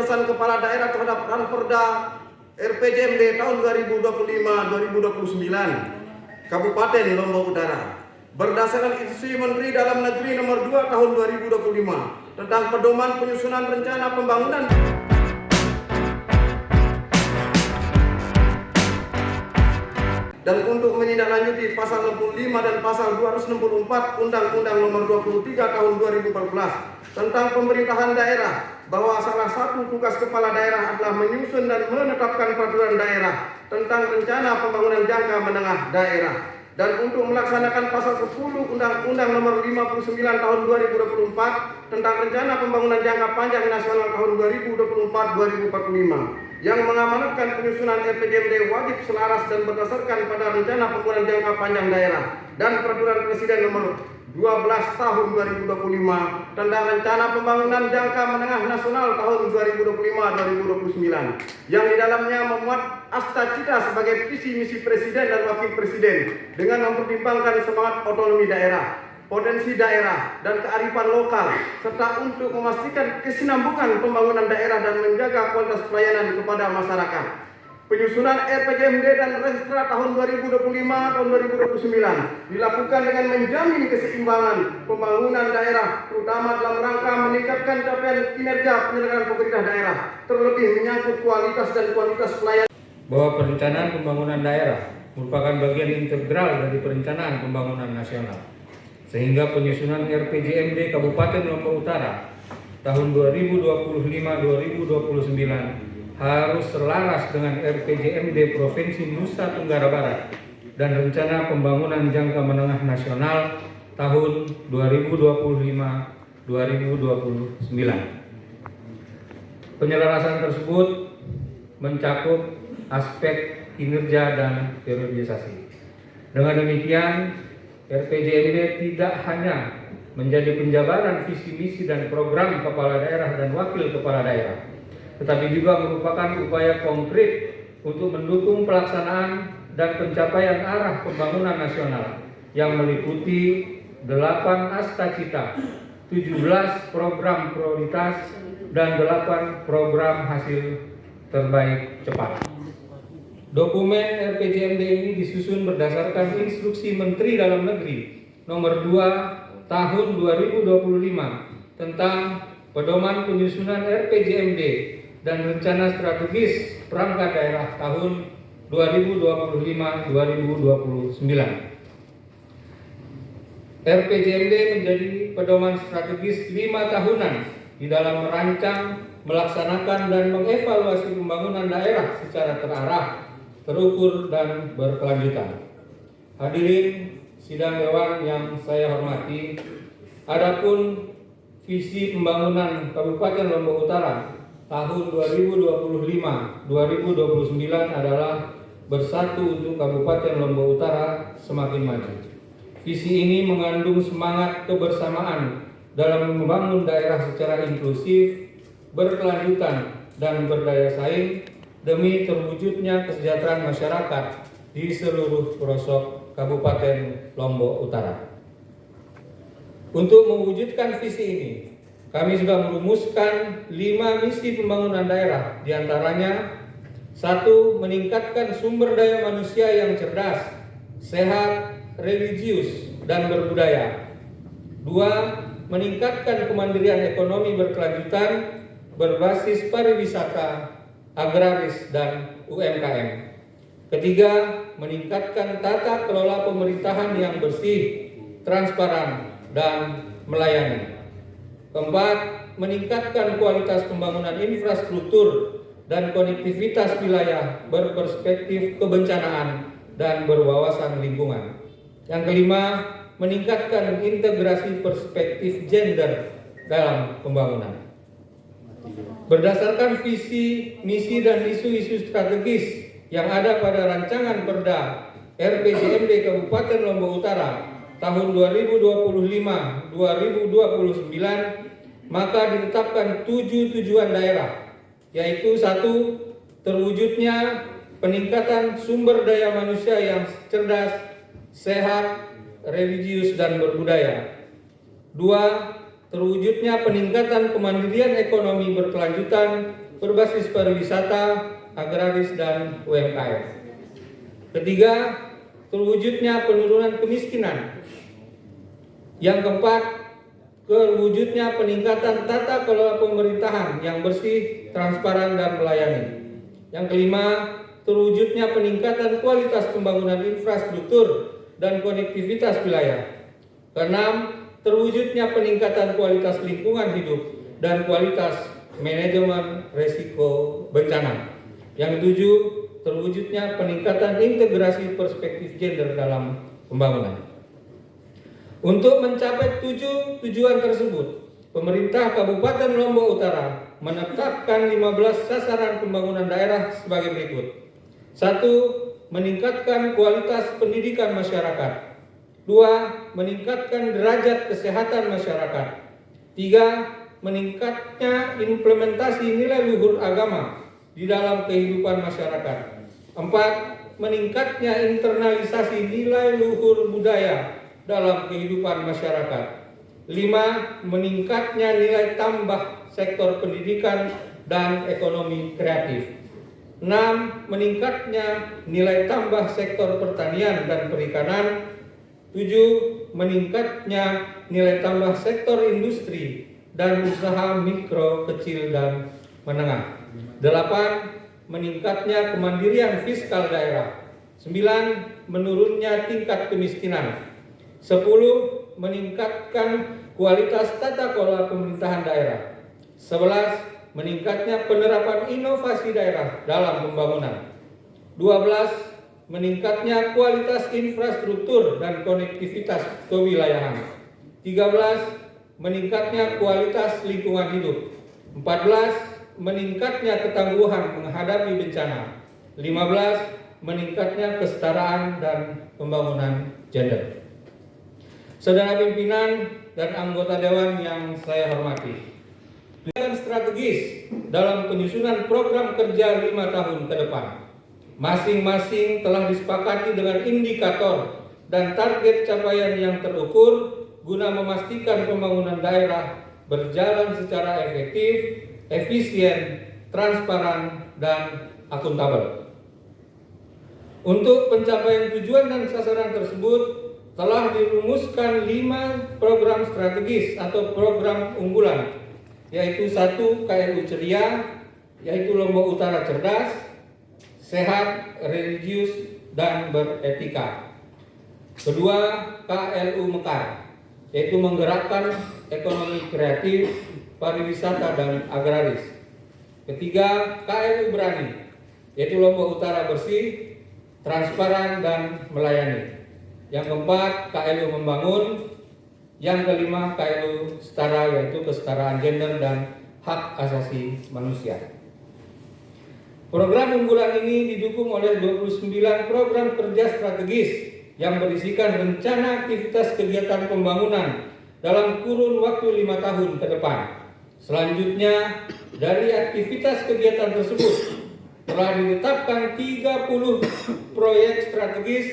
pengawasan kepala daerah terhadap Ranperda RPJMD tahun 2025-2029 Kabupaten Lombok Utara berdasarkan Instruksi Menteri Dalam Negeri Nomor 2 Tahun 2025 tentang pedoman penyusunan rencana pembangunan dan untuk menindaklanjuti pasal 65 dan pasal 264 Undang-Undang Nomor 23 Tahun 2014 tentang pemerintahan daerah, bahwa salah satu tugas kepala daerah adalah menyusun dan menetapkan peraturan daerah tentang rencana pembangunan jangka menengah daerah, dan untuk melaksanakan pasal 10 Undang-Undang Nomor 59 Tahun 2024 tentang rencana pembangunan jangka panjang nasional tahun 2024-2045 yang mengamanatkan penyusunan RPJMD wajib selaras dan berdasarkan pada rencana pembangunan jangka panjang daerah dan peraturan Presiden Nomor 12 Tahun 2025 tentang rencana pembangunan jangka menengah nasional tahun 2025-2029 yang di dalamnya memuat asta-cita sebagai visi misi Presiden dan Wakil Presiden dengan mempertimbangkan semangat otonomi daerah, potensi daerah, dan kearifan lokal, serta untuk memastikan kesinambungan pembangunan daerah dan menjaga kualitas pelayanan kepada masyarakat. Penyusunan RPJMD dan Restra tahun 2025-2029 dilakukan dengan menjamin keseimbangan pembangunan daerah, terutama dalam rangka meningkatkan capaian kinerja penyelenggaraan pemerintah daerah, terlebih menyangkut kualitas dan kuantitas pelayanan. Bahwa perencanaan pembangunan daerah merupakan bagian integral dari perencanaan pembangunan nasional, sehingga penyusunan RPJMD Kabupaten Lombok Utara tahun 2025-2029 harus selaras dengan RPJMD Provinsi Nusa Tenggara Barat dan Rencana Pembangunan Jangka Menengah Nasional tahun 2025-2029. Penyelarasan tersebut mencakup aspek kinerja dan periodisasi. Dengan demikian, RPJMD tidak hanya menjadi penjabaran visi misi dan program kepala daerah dan wakil kepala daerah, tetapi juga merupakan upaya konkret untuk mendukung pelaksanaan dan pencapaian arah pembangunan nasional yang meliputi 8 asta-cita, 17 program prioritas, dan 8 program hasil terbaik cepat. Dokumen RPJMD ini disusun berdasarkan Instruksi Menteri Dalam Negeri Nomor 2 Tahun 2025 tentang pedoman penyusunan RPJMD dan rencana strategis perangkat daerah tahun 2025-2029. RPJMD menjadi pedoman strategis 5 tahunan di dalam merancang, melaksanakan, dan mengevaluasi pembangunan daerah secara terarah, terukur, dan berkelanjutan. Hadirin sidang dewan yang saya hormati, adapun visi pembangunan Kabupaten Lombok Utara tahun 2025-2029 adalah bersatu untuk Kabupaten Lombok Utara semakin maju. Visi ini mengandung semangat kebersamaan dalam membangun daerah secara inklusif, berkelanjutan, dan berdaya saing demi terwujudnya kesejahteraan masyarakat di seluruh pelosok Kabupaten Lombok Utara. Untuk mewujudkan visi ini, kami sudah merumuskan 5 misi pembangunan daerah, diantaranya 1. Meningkatkan sumber daya manusia yang cerdas, sehat, religius, dan berbudaya. 2. Meningkatkan kemandirian ekonomi berkelanjutan berbasis pariwisata, agraris, dan UMKM. 3. Meningkatkan tata kelola pemerintahan yang bersih, transparan, dan melayani. 4. Meningkatkan kualitas pembangunan infrastruktur dan konektivitas wilayah berperspektif kebencanaan dan berwawasan lingkungan. Yang 5. Meningkatkan integrasi perspektif gender dalam pembangunan. Berdasarkan visi, misi, dan isu-isu strategis yang ada pada rancangan Perda RPJMD Kabupaten Lombok Utara tahun 2025-2029, maka ditetapkan 7 tujuan daerah, yaitu 1. Terwujudnya peningkatan sumber daya manusia yang cerdas, sehat, religius, dan berbudaya. 2. Terwujudnya peningkatan kemandirian ekonomi berkelanjutan berbasis pariwisata, agraris, dan UMKM. Ketiga, terwujudnya penurunan kemiskinan. Yang keempat, terwujudnya peningkatan tata kelola pemerintahan yang bersih, transparan, dan melayani. Yang kelima, terwujudnya peningkatan kualitas pembangunan infrastruktur dan konektivitas wilayah. Keenam, terwujudnya peningkatan kualitas lingkungan hidup dan kualitas manajemen risiko bencana. Yang ketujuh, terwujudnya peningkatan integrasi perspektif gender dalam pembangunan. Untuk mencapai tujuan tersebut, pemerintah Kabupaten Lombok Utara menetapkan 15 sasaran pembangunan daerah sebagai berikut. 1. Meningkatkan kualitas pendidikan masyarakat. 2. Meningkatkan derajat kesehatan masyarakat. 3. Meningkatnya implementasi nilai luhur agama di dalam kehidupan masyarakat. 4. Meningkatnya internalisasi nilai luhur budaya dalam kehidupan masyarakat. 5. Meningkatnya nilai tambah sektor pendidikan dan ekonomi kreatif. 6. Meningkatnya nilai tambah sektor pertanian dan perikanan. 7. Meningkatnya nilai tambah sektor industri dan usaha mikro, kecil, dan menengah. 8. Meningkatnya kemandirian fiskal daerah. 9. Menurunnya tingkat kemiskinan. 10. Meningkatkan kualitas tata kelola pemerintahan daerah. 11. Meningkatnya penerapan inovasi daerah dalam pembangunan. 12. Meningkatnya kualitas infrastruktur dan konektivitas kewilayahan. 13. Meningkatnya kualitas lingkungan hidup. 14. Meningkatnya ketangguhan menghadapi bencana. 15. Meningkatnya kesetaraan dan pembangunan gender. Saudara pimpinan dan anggota dewan yang saya hormati, tujuan strategis dalam penyusunan program kerja 5 tahun ke depan masing-masing telah disepakati dengan indikator dan target capaian yang terukur guna memastikan pembangunan daerah berjalan secara efektif, efisien, transparan, dan akuntabel. Untuk pencapaian tujuan dan sasaran tersebut telah dirumuskan 5 program strategis atau program unggulan, yaitu 1. KLU Ceria, yaitu Lombok Utara Cerdas, Sehat, Religius, dan Beretika. Kedua, KLU Mekar, yaitu menggerakkan ekonomi kreatif, pariwisata, dan agraris. Ketiga, KLU Berani, yaitu Lombok Utara Bersih, Transparan, dan Melayani. Yang keempat, KLU Membangun. Yang kelima, KLU Setara, yaitu kesetaraan gender dan hak asasi manusia. Program unggulan ini didukung oleh 29 program kerja strategis yang berisikan rencana aktivitas kegiatan pembangunan dalam kurun waktu 5 tahun ke depan. Selanjutnya, dari aktivitas kegiatan tersebut telah ditetapkan 30 proyek strategis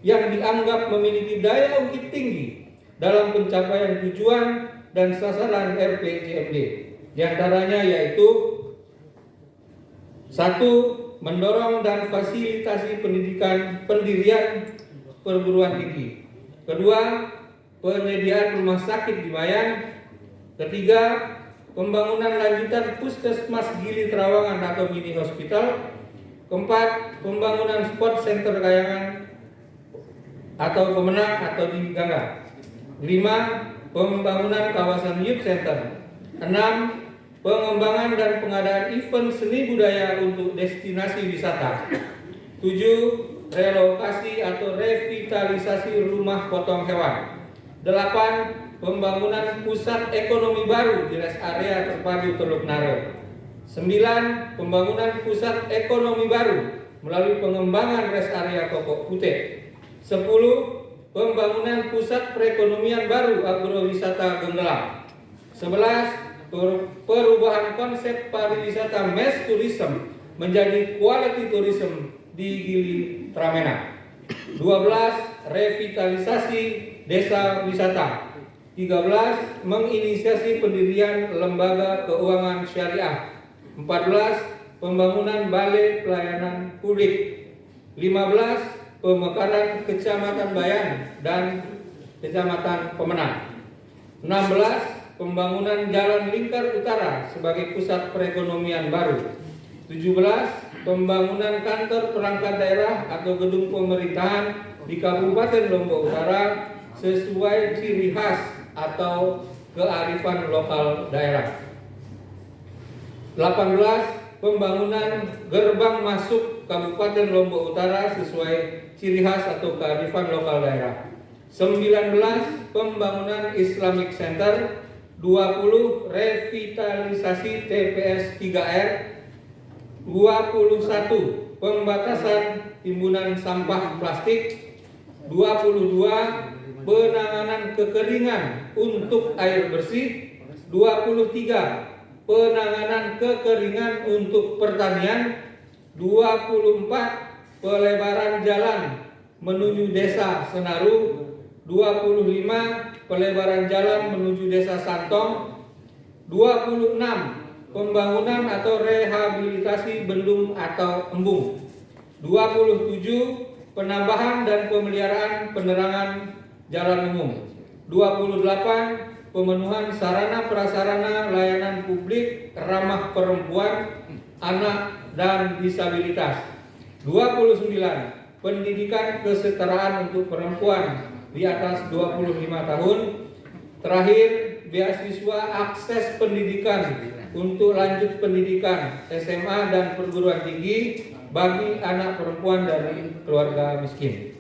yang dianggap memiliki daya ungkit tinggi dalam pencapaian tujuan dan sasaran RPJMD. Di antaranya yaitu 1. Mendorong dan fasilitasi pendirian perguruan tinggi. Kedua, penyediaan rumah sakit di Bayan. Ketiga, pembangunan lanjutan puskesmas Gili Trawangan atau mini hospital. Keempat, pembangunan sport center Kayangan atau Pemenang atau di Gangga. 5. Pembangunan kawasan youth center. 6. Pengembangan dan pengadaan event seni budaya untuk destinasi wisata. 7. Relokasi atau revitalisasi rumah potong hewan. 8. Pembangunan pusat ekonomi baru di rest area terpadu Teluk Naro. 9. Pembangunan pusat ekonomi baru melalui pengembangan rest area Kokok Putih. 10. Pembangunan pusat perekonomian baru agrowisata Genggelam. 11. Perubahan konsep pariwisata mass tourism menjadi quality tourism di Gili Tramena. 12. Revitalisasi desa wisata. 13. Menginisiasi pendirian lembaga keuangan syariah. 14. Pembangunan balai pelayanan publik. 15. Pemekaran Kecamatan Bayan dan Kecamatan Pemenang. 16. Pembangunan Jalan Lingkar Utara sebagai pusat perekonomian baru. 17. Pembangunan kantor perangkat daerah atau gedung pemerintahan di Kabupaten Lombok Utara sesuai ciri khas atau kearifan lokal daerah. 18. Pembangunan gerbang masuk Kabupaten Lombok Utara sesuai ciri khas atau kearifan lokal daerah. 19. Pembangunan Islamic Center. 20. Revitalisasi TPS 3R. 21. Pembatasan timbunan sampah plastik. 22. Penanganan kekeringan untuk air bersih. 23. Penanganan kekeringan untuk pertanian. 24. Pelebaran jalan menuju Desa Senaru. 25. Pelebaran jalan menuju Desa Santong. 26. Pembangunan atau rehabilitasi bendung atau embung. 27. Penambahan dan pemeliharaan penerangan jalan umum. 28. Pemenuhan sarana prasarana layanan publik ramah perempuan, anak, dan disabilitas. 29. Pendidikan kesetaraan untuk perempuan di atas 25 tahun. Terakhir, beasiswa akses pendidikan untuk lanjut pendidikan SMA dan perguruan tinggi bagi anak perempuan dari keluarga miskin.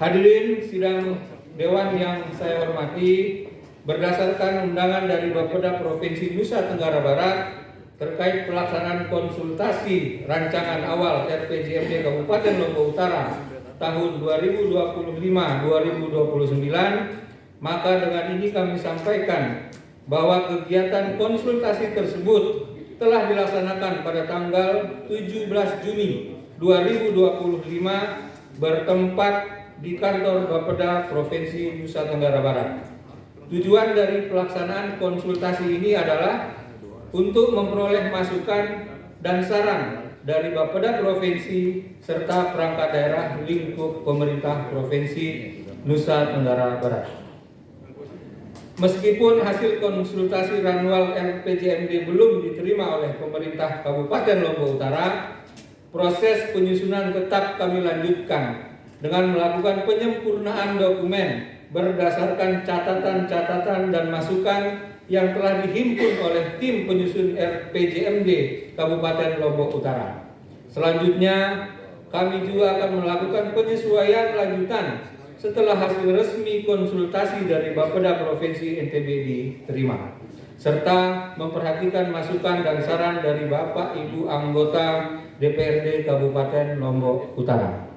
Hadirin sidang Dewan yang saya hormati, berdasarkan undangan dari Bapeda Provinsi Nusa Tenggara Barat terkait pelaksanaan konsultasi rancangan awal RPJMD Kabupaten Lombok Utara tahun 2025-2029, maka dengan ini kami sampaikan bahwa kegiatan konsultasi tersebut telah dilaksanakan pada tanggal 17 Juni 2025 bertempat di kantor Bapeda Provinsi Nusa Tenggara Barat. Tujuan dari pelaksanaan konsultasi ini adalah untuk memperoleh masukan dan saran dari Bapeda Provinsi serta perangkat daerah lingkup pemerintah Provinsi Nusa Tenggara Barat. Meskipun hasil konsultasi ranwal RPJMD belum diterima oleh pemerintah Kabupaten Lombok Utara, proses penyusunan tetap kami lanjutkan dengan melakukan penyempurnaan dokumen berdasarkan catatan-catatan dan masukan yang telah dihimpun oleh tim penyusun RPJMD Kabupaten Lombok Utara. Selanjutnya, kami juga akan melakukan penyesuaian lanjutan setelah hasil resmi konsultasi dari Bapeda Provinsi NTB diterima, serta memperhatikan masukan dan saran dari Bapak Ibu anggota DPRD Kabupaten Lombok Utara.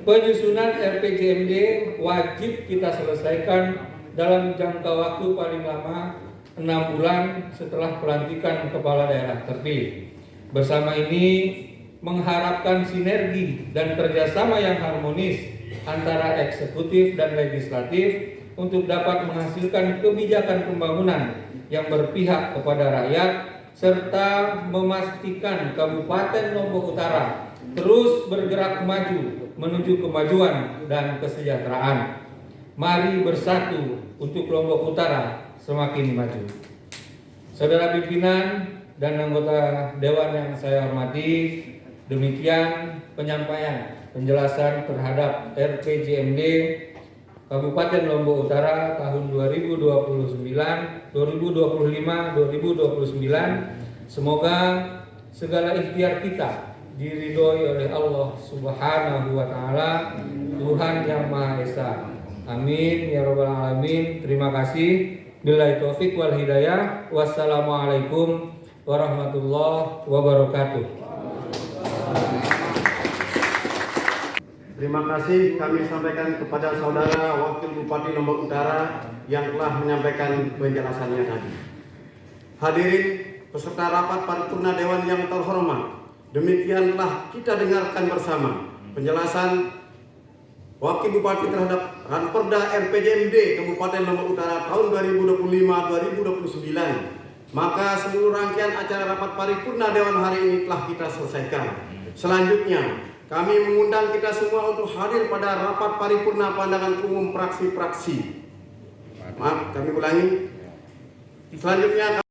Penyusunan RPJMD wajib kita selesaikan dalam jangka waktu paling lama 6 bulan setelah pelantikan kepala daerah terpilih. Bersama ini mengharapkan sinergi dan kerjasama yang harmonis antara eksekutif dan legislatif untuk dapat menghasilkan kebijakan pembangunan yang berpihak kepada rakyat serta memastikan Kabupaten Lombok Utara terus bergerak maju menuju kemajuan dan kesejahteraan. Mari bersatu untuk Lombok Utara semakin maju. Saudara pimpinan dan anggota Dewan yang saya hormati, demikian penyampaian penjelasan terhadap RPJMD Kabupaten Lombok Utara tahun 2025-2029. Semoga segala ikhtiar kita diridhoi oleh Allah Subhanahu wa taala, Tuhan yang Maha Esa. Amin ya rabbal alamin. Terima kasih. Billahi taufik wal hidayah. Wassalamualaikum warahmatullahi wabarakatuh. Terima kasih kami sampaikan kepada saudara Wakil Bupati Lombok Utara yang telah menyampaikan penjelasannya tadi. Hadirin peserta rapat paripurna Dewan yang terhormat, demikianlah kita dengarkan bersama penjelasan Wakil Bupati terhadap Ranperda RPJMD Kabupaten Lombok Utara tahun 2025-2029 maka seluruh rangkaian acara rapat paripurna Dewan hari ini telah kita selesaikan. Selanjutnya, kami mengundang kita semua untuk hadir pada rapat paripurna pandangan umum praksi-praksi. Maaf, kami ulangi. Selanjutnya